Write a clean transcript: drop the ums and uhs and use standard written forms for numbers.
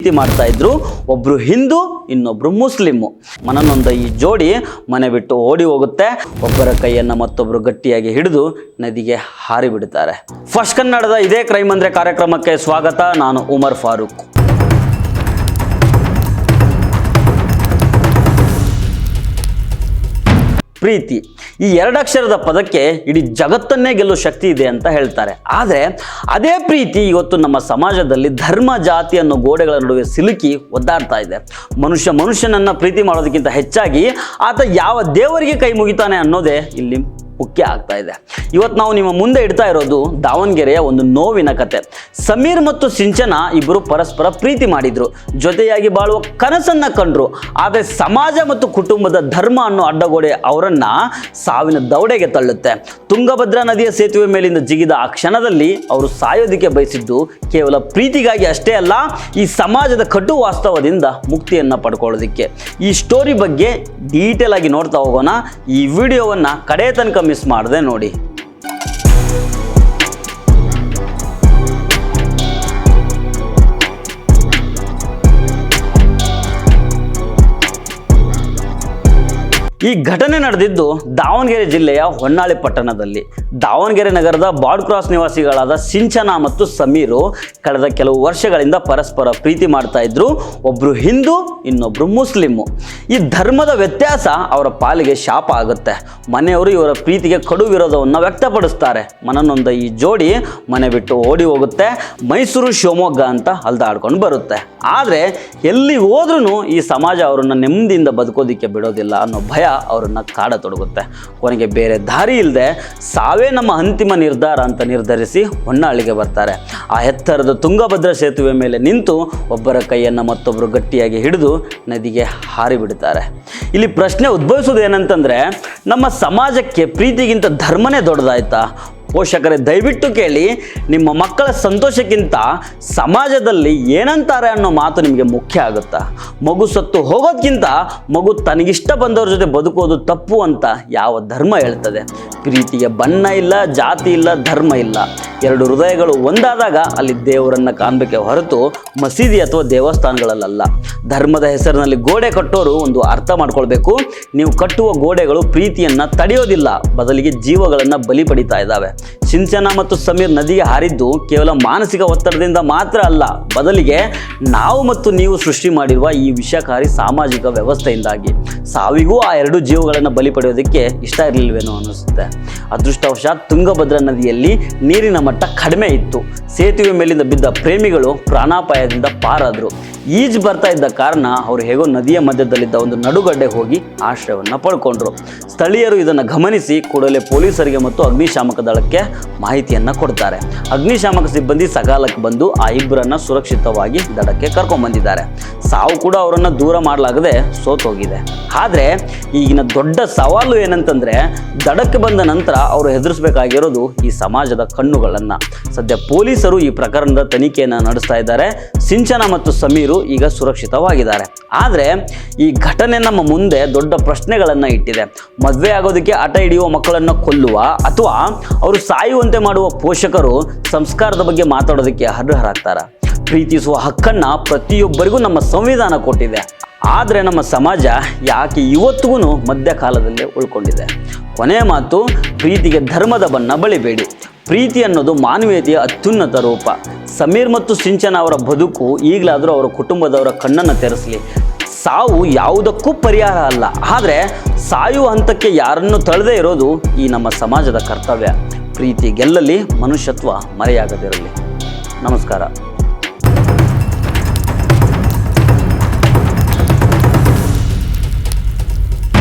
ಪ್ರೀತಿ ಮಾಡ್ತಾ ಇದ್ರು. ಒಬ್ರು ಹಿಂದೂ, ಇನ್ನೊಬ್ರು ಮುಸ್ಲಿಂ. ಮನನೊಂದ ಈ ಜೋಡಿ ಮನೆ ಬಿಟ್ಟು ಓಡಿ ಹೋಗುತ್ತೆ. ಒಬ್ಬರ ಕೈಯನ್ನು ಮತ್ತೊಬ್ಬರು ಗಟ್ಟಿಯಾಗಿ ಹಿಡಿದು ನದಿಗೆ ಹಾರಿ ಬಿಡುತ್ತಾರೆ. ಫಸ್ಟ್ ಕನ್ನಡದ ಇದೇ ಕ್ರೈಮ್ ಅಂದ್ರೆ ಕಾರ್ಯಕ್ರಮಕ್ಕೆ ಸ್ವಾಗತ. ನಾನು ಉಮರ್ ಫಾರೂಕ್. ಪ್ರೀತಿ ಈ ಎರಡಕ್ಷರದ ಪದಕ್ಕೆ ಇಡೀ ಜಗತ್ತನ್ನೇ ಗೆಲ್ಲುವ ಶಕ್ತಿ ಇದೆ ಅಂತ ಹೇಳ್ತಾರೆ. ಆದರೆ ಅದೇ ಪ್ರೀತಿ ಇವತ್ತು ನಮ್ಮ ಸಮಾಜದಲ್ಲಿ ಧರ್ಮ, ಜಾತಿ ಅನ್ನೋ ಗೋಡೆಗಳ ನಡುವೆ ಸಿಲುಕಿ ಒದ್ದಾಡ್ತಾ ಇದೆ. ಮನುಷ್ಯನನ್ನ ಪ್ರೀತಿ ಮಾಡೋದಕ್ಕಿಂತ ಹೆಚ್ಚಾಗಿ ಆತ ಯಾವ ದೇವರಿಗೆ ಕೈ ಮುಗಿತಾನೆ ಅನ್ನೋದೇ ಇಲ್ಲಿ ಮುಖ್ಯ ಆಗ್ತಾ ಇದೆ. ಇವತ್ತು ನಾವು ನಿಮ್ಮ ಮುಂದೆ ಇಡ್ತಾ ಇರೋದು ದಾವಣಗೆರೆಯ ಒಂದು ನೋವಿನ ಕತೆ. ಸಮೀರ್ ಮತ್ತು ಸಿಂಚನ ಇಬ್ಬರು ಪರಸ್ಪರ ಪ್ರೀತಿ ಮಾಡಿದ್ರು, ಜೊತೆಯಾಗಿ ಬಾಳುವ ಕನಸನ್ನ ಕಂಡ್ರು. ಆದರೆ ಸಮಾಜ ಮತ್ತು ಕುಟುಂಬದ ಧರ್ಮ ಅನ್ನೋ ಅಡ್ಡಗೋಡೆ ಅವರನ್ನ ಸಾವಿನ ದೌಡೆಗೆ ತಳ್ಳುತ್ತೆ. ತುಂಗಭದ್ರಾ ನದಿಯ ಸೇತುವೆ ಮೇಲಿಂದ ಜಿಗಿದ ಆ ಕ್ಷಣದಲ್ಲಿ ಅವರು ಸಾಯೋದಕ್ಕೆ ಬಯಸಿದ್ದು ಕೇವಲ ಪ್ರೀತಿಗಾಗಿ ಅಷ್ಟೇ ಅಲ್ಲ, ಈ ಸಮಾಜದ ಕಟು ವಾಸ್ತವದಿಂದ ಮುಕ್ತಿಯನ್ನ ಪಡ್ಕೊಳ್ಳೋದಕ್ಕೆ. ಈ ಸ್ಟೋರಿ ಬಗ್ಗೆ ಡೀಟೇಲ್ ಆಗಿ ನೋಡ್ತಾ ಹೋಗೋಣ. ಈ ವಿಡಿಯೋವನ್ನ ಕಡೆ ತನಕ ಮಿಸ್ ಮಾಡದೆ ನೋಡಿ. ಈ ಘಟನೆ ನಡೆದಿದ್ದು ದಾವಣಗೆರೆ ಜಿಲ್ಲೆಯ ಹೊನ್ನಾಳಿ ಪಟ್ಟಣದಲ್ಲಿ. ದಾವಣಗೆರೆ ನಗರದ ಬಾರ್ಡ್ ಕ್ರಾಸ್ ನಿವಾಸಿಗಳಾದ ಸಿಂಚನ ಮತ್ತು ಸಮೀರು ಕಳೆದ ಕೆಲವು ವರ್ಷಗಳಿಂದ ಪರಸ್ಪರ ಪ್ರೀತಿ ಮಾಡ್ತಾ ಇದ್ರು. ಒಬ್ರು ಹಿಂದೂ, ಇನ್ನೊಬ್ರು ಮುಸ್ಲಿಂ. ಈ ಧರ್ಮದ ವ್ಯತ್ಯಾಸ ಅವರ ಪಾಲಿಗೆ ಶಾಪ ಆಗುತ್ತೆ. ಮನೆಯವರು ಇವರ ಪ್ರೀತಿಗೆ ಕಡು ವಿರೋಧವನ್ನು ವ್ಯಕ್ತಪಡಿಸ್ತಾರೆ. ಮನನೊಂದ ಈ ಜೋಡಿ ಮನೆ ಬಿಟ್ಟು ಓಡಿ ಹೋಗುತ್ತೆ. ಮೈಸೂರು, ಶಿವಮೊಗ್ಗ ಅಂತ ಅಲ್ದಾಡ್ಕೊಂಡು ಬರುತ್ತೆ. ಆದರೆ ಎಲ್ಲಿ ಹೋದ್ರೂ ಈ ಸಮಾಜ ಅವರನ್ನು ನೆಮ್ಮದಿಯಿಂದ ಬದುಕೋದಿಕ್ಕೆ ಬಿಡೋದಿಲ್ಲ ಅನ್ನೋ ಭಯ ಅವರನ್ನು ಕಾಡತೊಡಗುತ್ತೆ. ಕೊನೆಗೆ ಬೇರೆ ದಾರಿ ಇಲ್ಲದೆ ಸಾವೇ ನಮ್ಮ ಅಂತಿಮ ನಿರ್ಧಾರ ಅಂತ ನಿರ್ಧರಿಸಿ ಹೊನ್ನಾಳಿಗೆ ಬರ್ತಾರೆ. ಆ ಎತ್ತರದ ತುಂಗಭದ್ರಾ ಸೇತುವೆ ಮೇಲೆ ನಿಂತು ಒಬ್ಬರ ಕೈಯನ್ನು ಮತ್ತೊಬ್ಬರು ಗಟ್ಟಿಯಾಗಿ ಹಿಡಿದು ನದಿಗೆ ಹಾರಿ ಬಿಡುತ್ತಾರೆ. ಇಲ್ಲಿ ಪ್ರಶ್ನೆ ಉದ್ಭವಿಸೋದು ಏನಂತಂದರೆ, ನಮ್ಮ ಸಮಾಜಕ್ಕೆ ಪ್ರೀತಿಗಿಂತ ಧರ್ಮನೇ ದೊಡ್ಡದಾಯ್ತಾ? ಪೋಷಕರೇ ದಯವಿಟ್ಟು ಕೇಳಿ, ನಿಮ್ಮ ಮಕ್ಕಳ ಸಂತೋಷಕ್ಕಿಂತ ಸಮಾಜದಲ್ಲಿ ಏನಂತಾರೆ ಅನ್ನೋ ಮಾತು ನಿಮಗೆ ಮುಖ್ಯ ಆಗುತ್ತಾ? ಮಗು ಸತ್ತು ಹೋಗೋದಕ್ಕಿಂತ ಮಗು ತನಗಿಷ್ಟ ಬಂದವ್ರ ಜೊತೆ ಬದುಕೋದು ತಪ್ಪು ಅಂತ ಯಾವ ಧರ್ಮ ಹೇಳ್ತದೆ? ಪ್ರೀತಿಗೆ ಬಣ್ಣ ಇಲ್ಲ, ಜಾತಿ ಇಲ್ಲ, ಧರ್ಮ ಇಲ್ಲ. ಎರಡು ಹೃದಯಗಳು ಒಂದಾದಾಗ ಅಲ್ಲಿ ದೇವರನ್ನು ಕಾಣಬೇಕೆ ಹೊರತು ಮಸೀದಿ ಅಥವಾ ದೇವಸ್ಥಾನಗಳಲ್ಲ. ಧರ್ಮದ ಹೆಸರಿನಲ್ಲಿ ಗೋಡೆ ಕಟ್ಟೋರು ಒಂದು ಅರ್ಥ ಮಾಡ್ಕೊಳ್ಬೇಕು, ನೀವು ಕಟ್ಟುವ ಗೋಡೆಗಳು ಪ್ರೀತಿಯನ್ನು ತಡೆಯೋದಿಲ್ಲ, ಬದಲಿಗೆ ಜೀವಗಳನ್ನು ಬಲಿ ಪಡಿತಾ ಇದ್ದಾವೆ. ಸಿಂಚನ ಮತ್ತು ಸಮೀರ್ ನದಿಗೆ ಹಾರಿದ್ದು ಕೇವಲ ಮಾನಸಿಕ ಒತ್ತಡದಿಂದ ಮಾತ್ರ ಅಲ್ಲ, ಬದಲಿಗೆ ನಾವು ಮತ್ತು ನೀವು ಸೃಷ್ಟಿ ಮಾಡಿರುವ ಈ ವಿಷಕಾರಿ ಸಾಮಾಜಿಕ ವ್ಯವಸ್ಥೆಯಿಂದಾಗಿ. ಸಾವಿಗೂ ಆ ಎರಡು ಜೀವಗಳನ್ನು ಬಲಿ ಪಡೆಯೋದಕ್ಕೆ ಇಷ್ಟ ಇರಲಿಲ್ವೇನೋ ಅನ್ನಿಸುತ್ತೆ. ಅದೃಷ್ಟವಶಾತ್ ತುಂಗಭದ್ರಾ ನದಿಯಲ್ಲಿ ನೀರಿನ ಮಟ್ಟ ಕಡಿಮೆ ಇತ್ತು. ಸೇತುವೆ ಮೇಲಿಂದ ಬಿದ್ದ ಪ್ರೇಮಿಗಳು ಪ್ರಾಣಾಪಾಯದಿಂದ ಪಾರಾದರು. ಈಜು ಬರ್ತಾ ಇದ್ದ ಕಾರಣ ಅವರು ಹೇಗೋ ನದಿಯ ಮಧ್ಯದಲ್ಲಿದ್ದ ಒಂದು ನಡುಗಡ್ಡೆ ಹೋಗಿ ಆಶ್ರಯವನ್ನು ಪಡ್ಕೊಂಡ್ರು. ಸ್ಥಳೀಯರು ಇದನ್ನು ಗಮನಿಸಿ ಕೂಡಲೇ ಪೊಲೀಸರಿಗೆ ಮತ್ತು ಅಗ್ನಿಶಾಮಕ ದಳಕ್ಕೆ ಮಾಹಿತಿಯನ್ನು ಕೊಡ್ತಾರೆ. ಅಗ್ನಿಶಾಮಕ ಸಿಬ್ಬಂದಿ ಸಕಾಲಕ್ಕೆ ಬಂದು ಆ ಇಬ್ಬರನ್ನ ಸುರಕ್ಷಿತವಾಗಿ ದಡಕ್ಕೆ ಕರ್ಕೊಂಡ್ಬಂದಿದ್ದಾರೆ. ಸಾವು ಕೂಡ ಅವರನ್ನು ದೂರ ಮಾಡಲಾಗದೆ ಸೋತೋಗಿದೆ. ಆದರೆ ಈಗಿನ ದೊಡ್ಡ ಸವಾಲು ಏನಂತಂದರೆ, ದಡಕ್ಕೆ ಬಂದ ನಂತರ ಅವರು ಹೆದರಿಸಬೇಕಾಗಿರೋದು ಈ ಸಮಾಜದ ಕಣ್ಣುಗಳನ್ನು. ಸದ್ಯ ಪೊಲೀಸರು ಈ ಪ್ರಕರಣದ ತನಿಖೆಯನ್ನು ನಡೆಸ್ತಾ ಇದ್ದಾರೆ. ಸಿಂಚನ ಮತ್ತು ಸಮೀರು ಈಗ ಸುರಕ್ಷಿತವಾಗಿದ್ದಾರೆ. ಆದರೆ ಈ ಘಟನೆ ನಮ್ಮ ಮುಂದೆ ದೊಡ್ಡ ಪ್ರಶ್ನೆಗಳನ್ನು ಇಟ್ಟಿದೆ. ಮದುವೆ ಆಗೋದಕ್ಕೆ ಹಠ ಹಿಡಿಯುವ ಮಕ್ಕಳನ್ನು ಕೊಲ್ಲುವ ಅಥವಾ ಅವರು ಸಾಯುವಂತೆ ಮಾಡುವ ಪೋಷಕರು ಸಂಸ್ಕಾರದ ಬಗ್ಗೆ ಮಾತಾಡೋದಕ್ಕೆ ಅರ್ಹರಾಗ್ತಾರ? ಪ್ರೀತಿಸುವ ಹಕ್ಕನ್ನು ಪ್ರತಿಯೊಬ್ಬರಿಗೂ ನಮ್ಮ ಸಂವಿಧಾನ ಕೊಟ್ಟಿದೆ. ಆದರೆ ನಮ್ಮ ಸಮಾಜ ಯಾಕೆ ಇವತ್ತಿಗೂ ಮಧ್ಯಕಾಲದಲ್ಲೇ ಉಳ್ಕೊಂಡಿದೆ? ಕೊನೆಯ ಮಾತು, ಪ್ರೀತಿಗೆ ಧರ್ಮದ ಬಣ್ಣ ಬಳಿಬೇಡಿ. ಪ್ರೀತಿ ಅನ್ನೋದು ಮಾನವೀಯತೆಯ ಅತ್ಯುನ್ನತ ರೂಪ. ಸಮೀರ್ ಮತ್ತು ಸಿಂಚನ ಅವರ ಬದುಕು ಈಗಲಾದರೂ ಅವರ ಕುಟುಂಬದವರ ಕಣ್ಣನ್ನು ತೆರೆಸಲಿ. ಸಾವು ಯಾವುದಕ್ಕೂ ಪರಿಹಾರ ಅಲ್ಲ, ಆದರೆ ಸಾಯುವ ಹಂತಕ್ಕೆ ಯಾರನ್ನು ತಳ್ಳದೇ ಇರೋದು ಈ ನಮ್ಮ ಸಮಾಜದ ಕರ್ತವ್ಯ. ಪ್ರೀತಿ ಗೆಲ್ಲಲಿ, ಮನುಷ್ಯತ್ವ ಮರೆಯಾಗದಿರಲಿ. ನಮಸ್ಕಾರ.